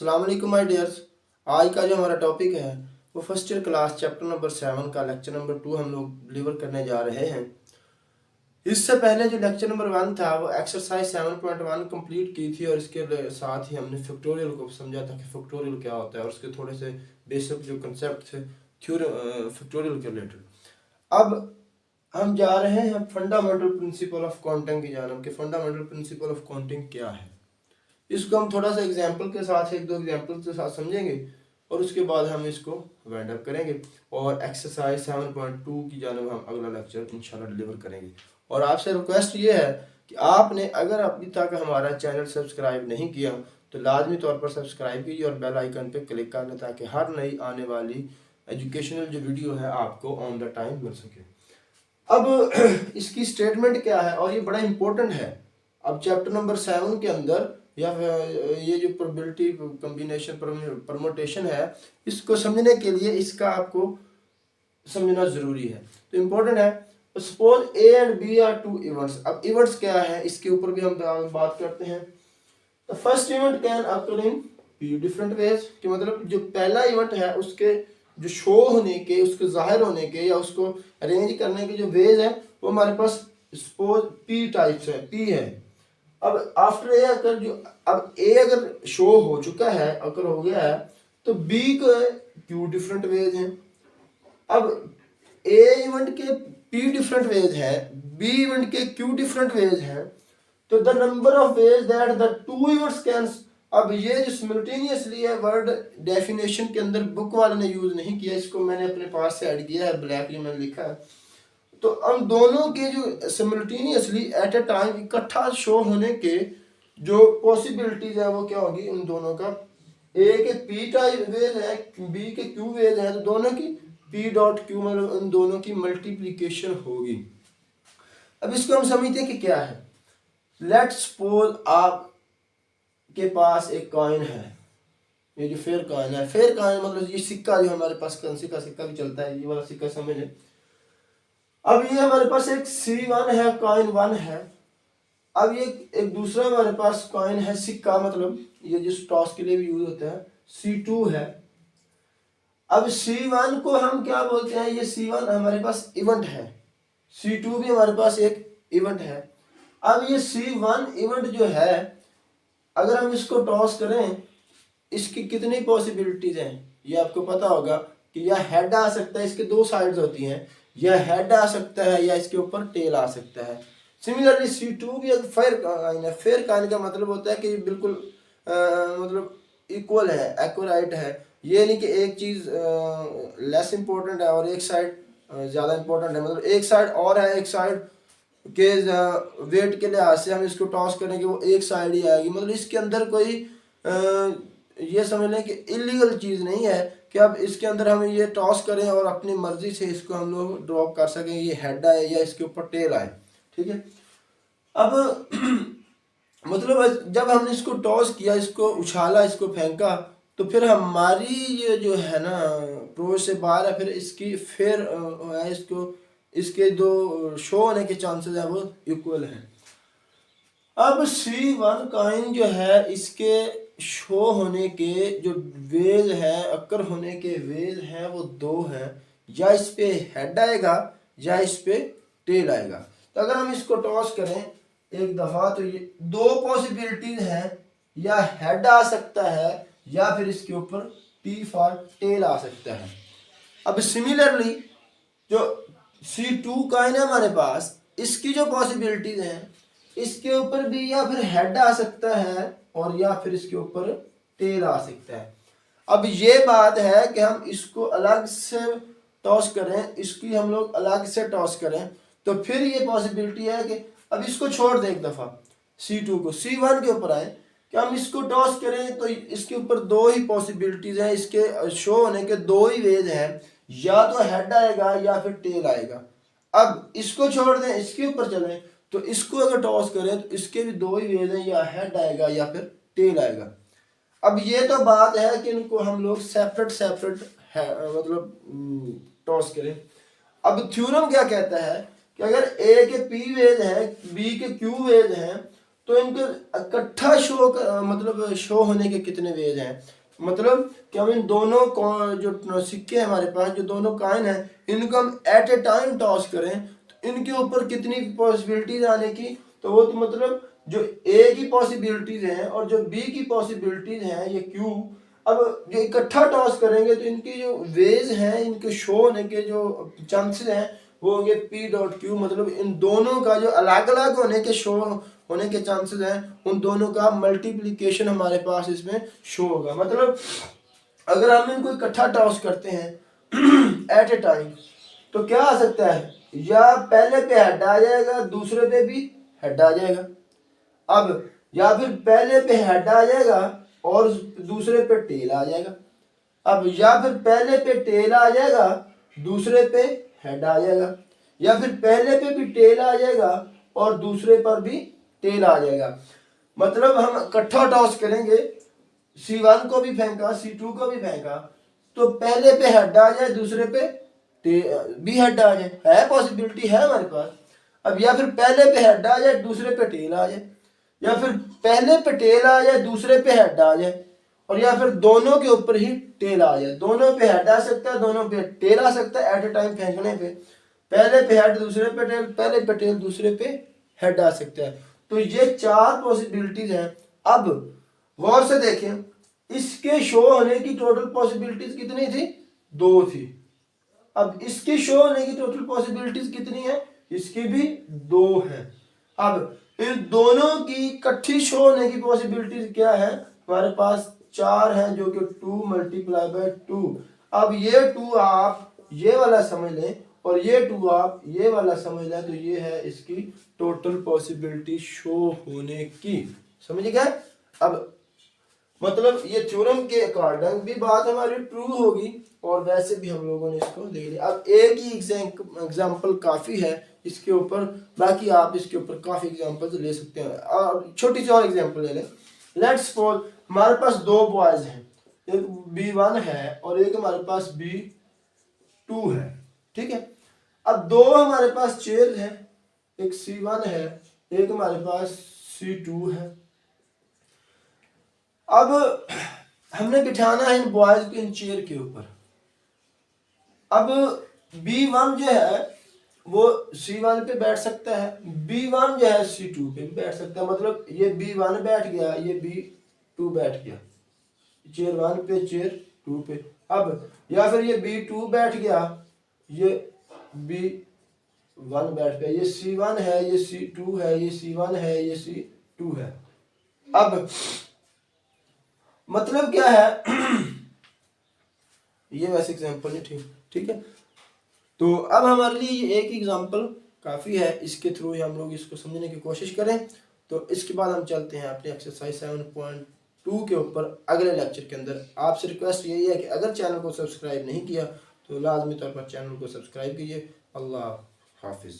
अस्सलाम वालेकुम my dears. आज का जो हमारा टॉपिक है वो first year class chapter number 7 का लेक्चर नंबर 2 हम लोग डिलीवर करने जा रहे हैं। इससे पहले जो लेक्चर नंबर 1 था वो एक्सरसाइज 7.1 कंप्लीट की थी और इसके साथ ही हमने फैक्टोरियल को समझा था कि फैक्टोरियल क्या होता है और उसके थोड़े से बेसिक जो कंसेप्ट थे थ्योरम फैक्टोरियल के रिलेटेड। अब हम जा रहे हैं फंडामेंटल प्रिंसिपल ऑफ काउंटिंग की जानब कि फंडामेंटल प्रिंसिपल ऑफ काउंटिंग क्या है। इसको हम थोड़ा सा एग्जाम्पल के साथ एक दो एग्जाम्पल के साथ समझेंगे और उसके बाद हम इसको वाइंड अप करेंगे और एक्सरसाइज 7.2 की जानब हम अगला लेक्चर इंशाल्लाह डिलीवर करेंगे। और आपसे रिक्वेस्ट ये है कि आपने अगर अभी तक हमारा चैनल सब्सक्राइब नहीं किया तो लाजमी तौर पर सब्सक्राइब कीजिए और बेल आइकन पे क्लिक कर लें ताकि हर नई आने वाली एजुकेशनल जो वीडियो है आपको ऑन द टाइम मिल सके। अब इसकी स्टेटमेंट क्या है और ये बड़ा इंपॉर्टेंट है। अब चैप्टर नंबर 7 के अंदर या ये जो प्रोबेबिलिटी कॉम्बिनेशन परमुटेशन है इसको समझने के लिए इसका आपको समझना जरूरी है। तो इम्पोर्टेंट है। Suppose A and B are two events. अब इवेंट्स क्या है इसके ऊपर भी हम बात करते हैं। तो first event can occur in different ways कि मतलब जो पहला इवेंट है उसके जो शो होने के उसके जाहिर होने के या उसको अरेंज करने के जो वेज है वो हमारे पास सपोज पी टाइप्स है पी है। अब आफ्टर ए अगर जो अब ए अगर शो हो चुका है अगर हो गया है तो बी को क्यू डिफरेंट वेज हैं। अब ए इवेंट के पी डिफरेंट वेज है बी इवेंट के क्यू डिफरेंट वेज हैं तो the number of ways that the two events can. अब ये जो सिमल्टेनियसली है वर्ड डेफिनेशन के अंदर बुक वाले ने यूज नहीं किया, इसको मैंने अपने पास से ऐड किया है, ब्लैक में मैंने लिखा है। तो हम दोनों के जो सिमल्टेनियसली एट ए टाइम इकट्ठा शो होने के जो पॉसिबिलिटीज है वो क्या होगी उन दोनों का। ए के पी टाइप वेज है बी के क्यू वेज है तो दोनों की पी डॉट क्यू मतलब उन दोनों की मल्टीप्लीकेशन होगी। अब इसको हम समझते हैं कि क्या है। लेट्स सपोज आप के पास एक कॉइन है, ये जो फेयर कॉइन है, फेयर कॉइन मतलब ये सिक्का जो हमारे पास करेंसी का सिक्का भी चलता है, ये वाला सिक्का समझ लें। अब ये हमारे पास एक C1 है कॉइन 1 है। अब ये एक दूसरा हमारे पास कॉइन है सिक्का मतलब ये जो टॉस के लिए भी यूज होता है C2 है। अब C1 को हम क्या बोलते हैं, ये C1 हमारे पास इवेंट है, C2 भी हमारे पास एक इवेंट है। अब ये C1 इवेंट जो है अगर हम इसको टॉस करें इसकी कितनी पॉसिबिलिटीज हैं ये आपको पता होगा कि या हेड आ सकता है, इसके दो साइड्स होती हैं, या हेड आ सकता है या इसके ऊपर टेल आ सकता है। सिमिलरली C2 भी एक फेयर कॉइन है। फेयर कॉइन का मतलब होता है कि बिल्कुल मतलब इक्वल है, एक्यूरेट है, ये नहीं कि एक चीज़ लेस इंपॉर्टेंट है और एक साइड ज़्यादा इंपॉर्टेंट है, मतलब एक साइड और है एक साइड के वेट के लिहाज से हम इसको टॉस करेंगे वो एक साइड ही आएगी। मतलब इसके अंदर कोई ये समझ लें कि इलीगल चीज़ नहीं है कि अब इसके अंदर हम ये टॉस करें और अपनी मर्जी से इसको हम लोग ड्रॉप कर सकें, ये हेड आए या इसके ऊपर टेल आए। ठीक है। अब मतलब जब हमने इसको टॉस किया, इसको उछाला, इसको फेंका, तो फिर हमारी ये जो है ना प्रो से बाहर है, फिर इसकी फिर है इसको इसके दो शो होने के चांसेस है वो इक्वल हैं। अब C1 कॉइन जो है इसके शो होने के जो वेज है अक्कर होने के वेज हैं वो दो हैं, या इस पे हेड आएगा या इस पे टेल आएगा। तो अगर हम इसको टॉस करें एक दफा तो ये दो पॉसिबिलिटीज हैं, या हेड आ सकता है या फिर इसके ऊपर टी फॉर टेल आ सकता है। अब सिमिलरली जो C2 कॉइन है हमारे पास इसकी जो पॉसिबिलिटीज हैं इसके ऊपर भी या फिर हेड आ सकता है और या फिर इसके ऊपर टेल आ सकता है। अब ये बात है कि हम इसको अलग से टॉस करें, इसकी हम लोग अलग से टॉस करें तो फिर ये पॉसिबिलिटी है कि अब इसको छोड़ दें एक दफ़ा C2 को, C1 के ऊपर आए कि हम इसको टॉस करें तो इसके ऊपर दो ही पॉसिबिलिटीज हैं, इसके शो होने के दो ही वेज हैं, या तो हेड आएगा या फिर टेल आएगा। अब इसको छोड़ दें इसके ऊपर चलें तो इसको अगर टॉस करें तो इसके भी दो ही वेज हैं, या हेड आएगा या फिर टेल आएगा। अब ये तो बात है कि इनको हम लोग सेपरेट सेपरेट है मतलब टॉस करें। अब थ्योरम क्या कहता है कि अगर ए के पी वेज हैं बी के क्यू वेज हैं तो इनको इकट्ठा मतलब शो होने के कितने वेज हैं, मतलब कि हम इन दोनों जो सिक्के हैं हमारे पास, जो दोनों कॉइन हैं, इनको हम एट ए टाइम टॉस करें तो इनके ऊपर कितनी पॉसिबिलिटीज आने की, तो वो तो मतलब जो ए की पॉसिबिलिटीज हैं और जो बी की पॉसिबिलिटीज हैं ये क्यू, अब जो इकट्ठा टॉस करेंगे तो इनकी जो वेज हैं, इनके शो होने के जो चांसेस हैं वो होंगे पी डॉट क्यू, मतलब इन दोनों का जो अलग अलग होने के शो होने के चांसेस हैं उन दोनों का मल्टीप्लिकेशन हमारे पास इसमें शो होगा। मतलब अगर हम इनको इकट्ठा टॉस करते हैं एट ए टाइम तो क्या आ सकता है, या पहले पे हेड आ जाएगा दूसरे पे भी हेड आ जाएगा, अब या फिर पहले पे हेड आ जाएगा और दूसरे पे टेल आ जाएगा, अब या फिर पहले पे टेल आ जाएगा दूसरे पे हेड आ जाएगा, या फिर पहले पे भी टेल आ जाएगा और दूसरे पर भी टेल आ जाएगा। मतलब हम इकट्ठा टॉस करेंगे, C1 को भी फेंका C2 को भी फेंका तो पहले पे हेड आ जाए दूसरे पे भी हेड आ जाए, है पॉसिबिलिटी है हमारे पास। अब या फिर पहले पे हेड आ जाए दूसरे पे टेल आ जाए, या फिर पहले पे टेल आ जाए दूसरे पे हेड आ जाए, और या फिर दोनों के ऊपर ही टेल आ जाए। दोनों पे हेड आ सकता है, दोनों पे टेल आ सकता है एट ए टाइम फेंकने पे, पहले पे हेड दूसरे पे टेल, पहले पे टेल दूसरे पे हेड आ सकता है। तो ये 4 पॉसिबिलिटीज हैं। अब गौर से देखें, इसके शो होने की टोटल पॉसिबिलिटीज कितनी थी, 2 थी। अब इसके शो होने की टोटल पॉसिबिलिटीज कितनी है, इसकी भी 2 है। अब इन दोनों की इकट्ठी शो होने की पॉसिबिलिटीज क्या है, हमारे पास 4 है, जो कि 2 मल्टीप्लाई बाय 2। अब ये 2 आप ये वाला समझ लें और ये 2 आप ये वाला समझ लें, तो ये है इसकी टोटल पॉसिबिलिटी शो होने की। समझ गए। अब मतलब ये थ्योरम के अकॉर्डिंग भी बात हमारी ट्रू होगी और वैसे भी हम लोगों ने इसको देख लिया। अब एक ही एग्जांपल काफ़ी है इसके ऊपर, बाकी आप इसके ऊपर काफ़ी एग्जांपल्स ले सकते हैं। और छोटी सी और एग्जांपल ले लें। लेट्स सपोज हमारे पास 2 बॉयज़ हैं, एक B1 है और एक हमारे पास B2 है, ठीक है। अब 2 हमारे पास चेयर हैं, एक C1 है, एक हमारे पास C2 है। अब हमने बिठाना है इन बॉयज को इन चेयर के ऊपर। अब B1 जो है वो C1 पे बैठ सकता है, B1 जो है C2 पे भी बैठ सकता है। मतलब ये B1 बैठ गया, ये B2 बैठ गया, चेयर 1 पे चेयर 2 पे। अब या फिर ये B2 बैठ गया, ये B1 बैठ गया, ये C1 है, ये C2 है, ये C1 है, ये C2 है। अब मतलब क्या है ये वैसे एग्जांपल नहीं, ठीक है। तो अब हमारे लिए एक एग्जांपल काफ़ी है, इसके थ्रू ही हम लोग इसको समझने की कोशिश करें। तो इसके बाद हम चलते हैं अपने एक्सरसाइज 7.2 के ऊपर अगले लेक्चर के अंदर। आपसे रिक्वेस्ट यही है कि अगर चैनल को सब्सक्राइब नहीं किया तो लाजमी तौर पर चैनल को सब्सक्राइब कीजिए। अल्लाह हाफिज़।